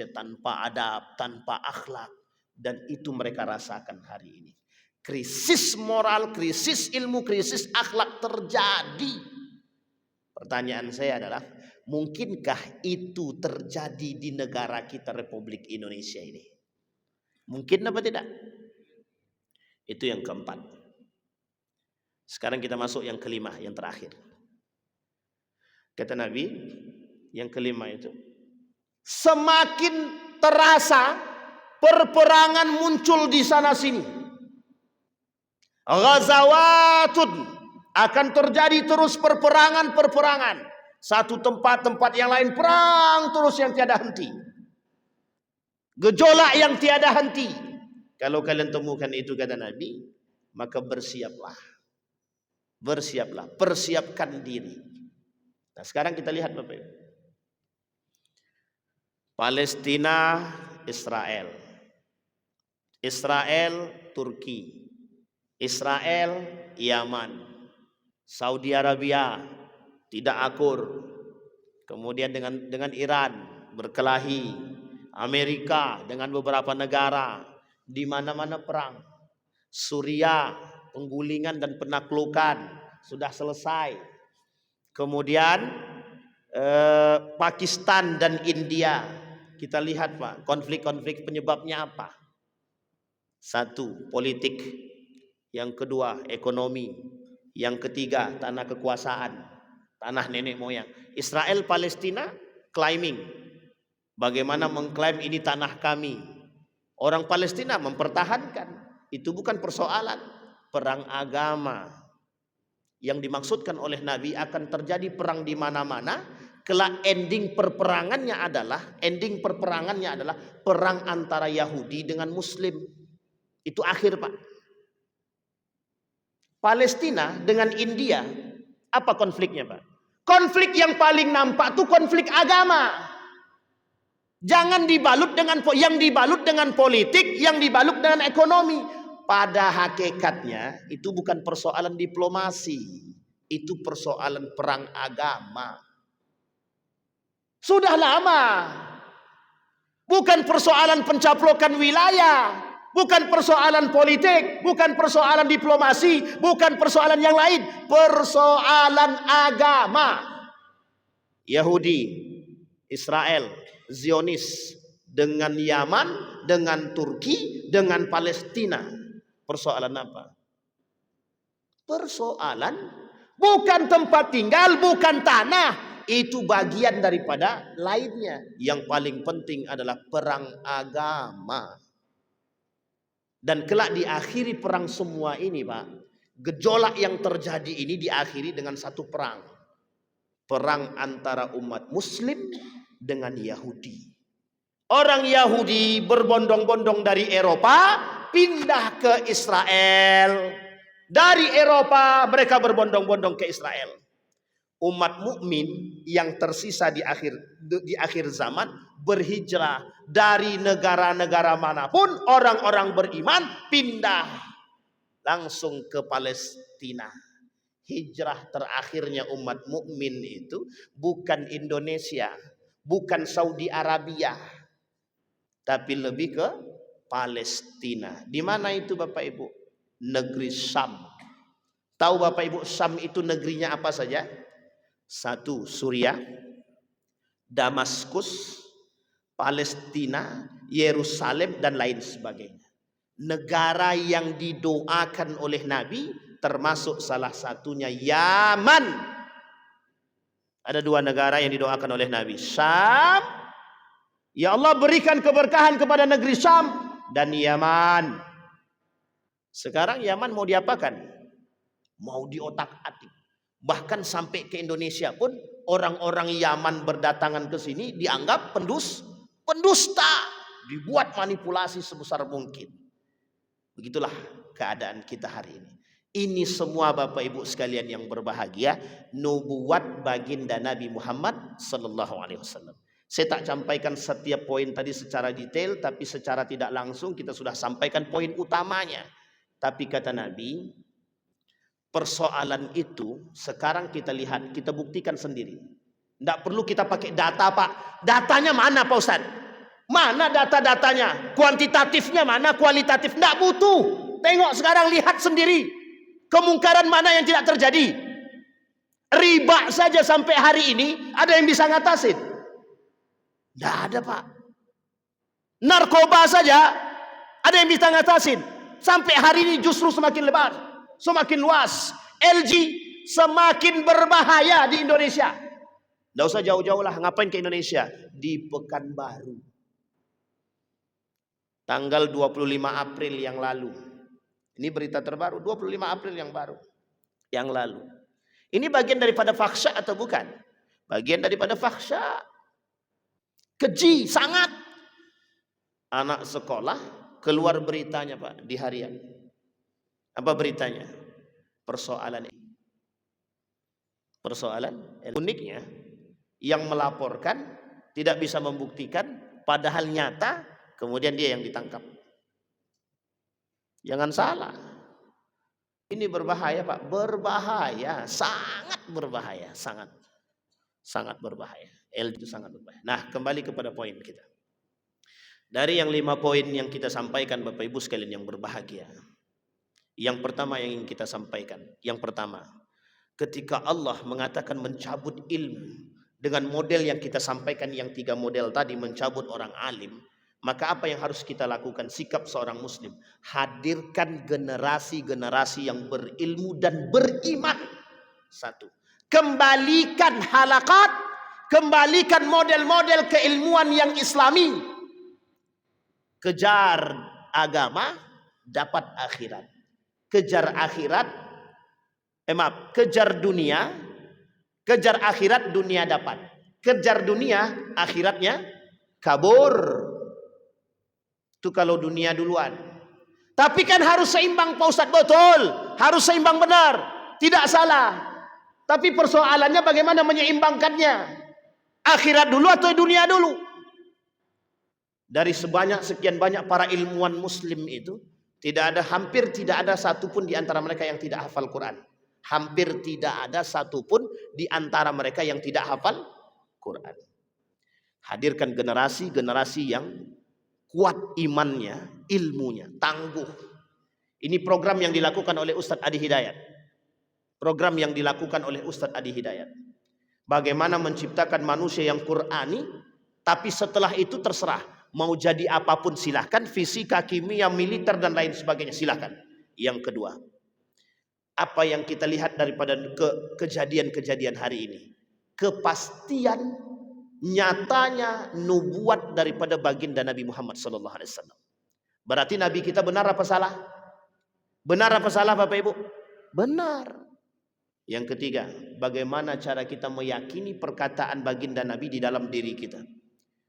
tanpa adab, tanpa akhlak. Dan itu mereka rasakan hari ini. Krisis moral, krisis ilmu, krisis akhlak terjadi. Pertanyaan saya adalah, mungkinkah itu terjadi di negara kita Republik Indonesia ini? Mungkin apa tidak? Itu yang keempat. Sekarang kita masuk yang kelima, yang terakhir. Kata Nabi, yang kelima itu, semakin terasa perperangan muncul di sana sini. Ghazawatun, akan terjadi terus perperangan. Satu tempat yang lain perang terus yang tiada henti. Gejolak yang tiada henti. Kalau kalian temukan itu kata Nabi, maka bersiaplah. Bersiaplah, persiapkan diri. Nah, sekarang kita lihat Bapak Ibu. Palestina, Israel. Israel, Turki. Israel, Yaman. Saudi Arabia tidak akur. Kemudian dengan Iran berkelahi. Amerika dengan beberapa negara. Di mana-mana perang. Suriah, penggulingan dan penaklukan sudah selesai. Kemudian Pakistan dan India, kita lihat Pak, konflik-konflik penyebabnya apa? Satu, politik. Yang kedua, ekonomi. Yang ketiga, tanah kekuasaan, tanah nenek moyang. Israel Palestina claiming, bagaimana mengklaim ini tanah kami. Orang Palestina mempertahankan. Itu bukan persoalan perang agama. Yang dimaksudkan oleh Nabi akan terjadi perang di mana-mana. Kelak ending perperangannya adalah perang antara Yahudi dengan Muslim. Itu akhir Pak. Palestina dengan India, apa konfliknya Pak? Konflik yang paling nampak itu konflik agama. Jangan dibalut dengan politik, yang dibalut dengan ekonomi. Pada hakikatnya itu bukan persoalan diplomasi, itu persoalan perang agama. Sudah lama. Bukan persoalan pencaplokan wilayah, bukan persoalan politik, bukan persoalan diplomasi, bukan persoalan yang lain, persoalan agama. Yahudi, Israel, Zionis dengan Yaman, dengan Turki, dengan Palestina. Persoalan apa? Persoalan bukan tempat tinggal, bukan tanah. Itu bagian daripada lainnya. Yang paling penting adalah perang agama. Dan kelak diakhiri perang semua ini Pak. Gejolak yang terjadi ini diakhiri dengan satu perang. Perang antara umat Muslim dengan Yahudi. Orang Yahudi berbondong-bondong dari Eropa pindah ke Israel. Dari Eropa mereka berbondong-bondong ke Israel. Umat mukmin yang tersisa di akhir zaman berhijrah dari negara-negara manapun, orang-orang beriman pindah langsung ke Palestina. Hijrah terakhirnya umat mukmin itu bukan Indonesia, bukan Saudi Arabia, tapi lebih ke Palestina. Di mana itu Bapak Ibu? Negeri Syam. Tahu Bapak Ibu Syam itu negerinya apa saja? Satu, Suriah, Damaskus, Palestina, Yerusalem dan lain sebagainya. Negara yang didoakan oleh Nabi termasuk salah satunya Yaman. Ada dua negara yang didoakan oleh Nabi. Syam, ya Allah berikan keberkahan kepada negeri Syam, dan Yaman. Sekarang Yaman mau diapakan? Mau diotak-atik. Bahkan sampai ke Indonesia pun orang-orang Yaman berdatangan ke sini dianggap pendusta, dibuat manipulasi sebesar mungkin. Begitulah keadaan kita hari ini. Ini semua Bapak Ibu sekalian yang berbahagia, nubuat baginda Nabi Muhammad sallallahu alaihi wasallam. Saya tak sampaikan setiap poin tadi secara detail, tapi secara tidak langsung kita sudah sampaikan poin utamanya. Tapi kata Nabi, persoalan itu sekarang kita lihat, kita buktikan sendiri. Tidak perlu kita pakai data Pak. Datanya mana Pak Ustaz? Mana data-datanya? Kuantitatifnya mana? Kualitatif? Tidak butuh. Tengok sekarang, lihat sendiri. Kemungkaran mana yang tidak terjadi? Riba saja sampai hari ini ada yang bisa ngatasin? Tidak ada Pak. Narkoba saja ada yang bisa ngatasin? Sampai hari ini justru semakin lebar, semakin luas. LG semakin berbahaya di Indonesia. Tidak usah jauh-jauh lah, ngapain ke Indonesia? Di Pekanbaru. Tanggal 25 April yang lalu. Ini berita terbaru, 25 April yang lalu. Ini bagian daripada fahsya atau bukan? Bagian daripada fahsya. Keji sangat. Anak sekolah keluar beritanya Pak di harian. Apa beritanya? Persoalan ini. Persoalan uniknya yang melaporkan tidak bisa membuktikan, padahal nyata, kemudian dia yang ditangkap. Jangan salah. Ini berbahaya Pak, berbahaya, sangat berbahaya, sangat berbahaya. Itu sangat berbahaya. Nah, kembali kepada poin kita. Dari yang 5 poin yang kita sampaikan Bapak Ibu sekalian yang berbahagia. Yang pertama yang ingin kita sampaikan, yang pertama, ketika Allah mengatakan mencabut ilmu dengan model yang kita sampaikan, yang 3 model tadi, mencabut orang alim, maka apa yang harus kita lakukan? Sikap seorang muslim, hadirkan generasi-generasi yang berilmu dan beriman. 1. Kembalikan halakat, kembalikan model-model keilmuan yang islami. Kejar agama, dapat akhirat. Kejar akhirat, kejar dunia, kejar akhirat, dunia dapat. Kejar dunia, akhiratnya kabur. Itu kalau dunia duluan. Tapi kan harus seimbang Pak Ustadz, betul. Harus seimbang, benar. Tidak salah. Tapi persoalannya bagaimana menyeimbangkannya. Akhirat dulu atau dunia dulu? Dari sekian banyak para ilmuwan muslim itu, hampir tidak ada satupun di antara mereka yang tidak hafal Quran. Hampir tidak ada satupun di antara mereka yang tidak hafal Quran. Hadirkan generasi-generasi yang kuat imannya, ilmunya, tangguh. Ini program yang dilakukan oleh Ustadz Adi Hidayat. Program yang dilakukan oleh Ustadz Adi Hidayat. Bagaimana menciptakan manusia yang Qurani, tapi setelah itu terserah. Mau jadi apapun silahkan, fisika, kimia, militer dan lain sebagainya silahkan. Yang kedua, apa yang kita lihat daripada kejadian-kejadian hari ini, kepastian nyatanya nubuat daripada baginda Nabi Muhammad SAW. Berarti Nabi kita benar apa salah? Benar apa salah Bapak Ibu? Benar. Yang ketiga, bagaimana cara kita meyakini perkataan baginda Nabi di dalam diri kita,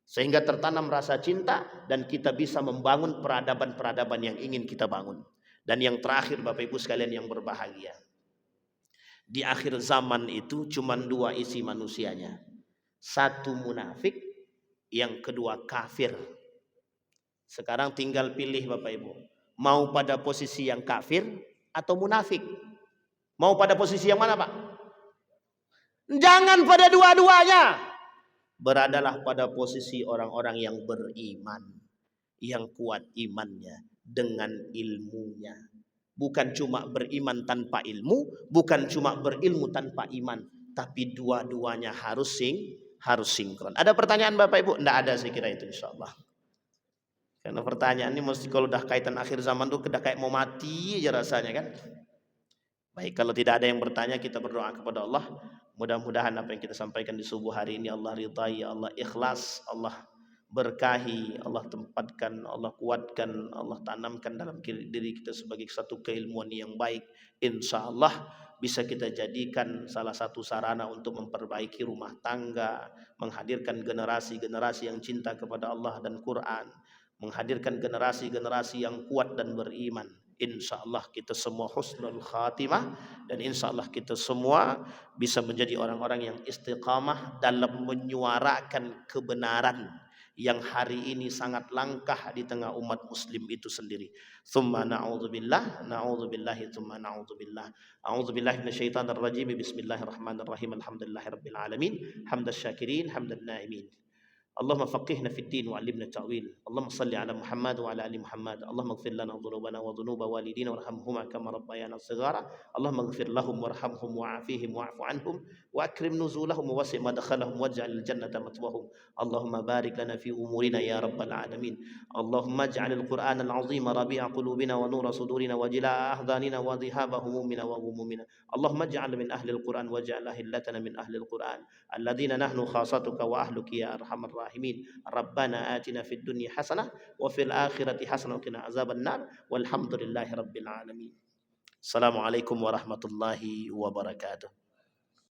sehingga tertanam rasa cinta dan kita bisa membangun peradaban-peradaban yang ingin kita bangun. Dan yang terakhir Bapak Ibu sekalian yang berbahagia, di akhir zaman itu cuma 2 isi manusianya. 1 munafik, yang kedua kafir. Sekarang tinggal pilih Bapak Ibu, mau pada posisi yang kafir atau munafik? Mau pada posisi yang mana Pak? Jangan pada dua-duanya. Beradalah pada posisi orang-orang yang beriman, yang kuat imannya dengan ilmunya. Bukan cuma beriman tanpa ilmu, bukan cuma berilmu tanpa iman, tapi dua-duanya harus sinkron. Ada pertanyaan Bapak Ibu? Tidak ada, saya kira itu insyaallah. Karena pertanyaan ini mesti kalau udah kaitan akhir zaman tuh udah kayak mau mati aja rasanya kan. Baik, kalau tidak ada yang bertanya, kita berdoa kepada Allah. Mudah-mudahan apa yang kita sampaikan di subuh hari ini Allah ridai, Allah ikhlas, Allah berkahi, Allah tempatkan, Allah kuatkan, Allah tanamkan dalam diri kita sebagai satu keilmuan yang baik. Insya Allah bisa kita jadikan salah satu sarana untuk memperbaiki rumah tangga, menghadirkan generasi-generasi yang cinta kepada Allah dan Quran, menghadirkan generasi-generasi yang kuat dan beriman. Insya Allah kita semua husnul khatimah, dan insya Allah kita semua bisa menjadi orang-orang yang istiqamah dalam menyuarakan kebenaran yang hari ini sangat langkah di tengah umat muslim itu sendiri. Tsumma na'udzubillah, na'udzubillahi, tsumma na'udzubillah. A'udzubillahi minasyaitonir rajim. Bismillahirrahmanirrahim. Alhamdulillahirabbil alamin. Hamdasy syakirin, hamdan na'imin. اللهم فقهنا في الدين وعلمنا التأويل. اللهم صل على محمد وعلى آل محمد. اللهم اغفر لنا ذنوبنا وذنوب والدينا وارحمهما كما ربيانا صغارا. اللهم اغفر لهم وارحمهم وعافيهم واعف عنهم وأكرم نزولهم ووسع مدخلهم واجعل الجنة مثواهم. اللهم بارك لنا في أمورنا يا رب العالمين. اللهم اجعل القرآن العظيم ربيع قلوبنا ونور صدورنا وجلاء أحزاننا وذهاب همومنا وغمومنا. اللهم اجعل من أهل القرآن واجعل أهلتنا من أهل القرآن الذين نحن خاصتك وأهلك يا أرحم الراحمين. ربنا آتنا في الدنيا حسنة وفي الآخرة حسنة وقنا عذاب النار والحمد لله رب العالمين. السلام عليكم ورحمة الله وبركاته.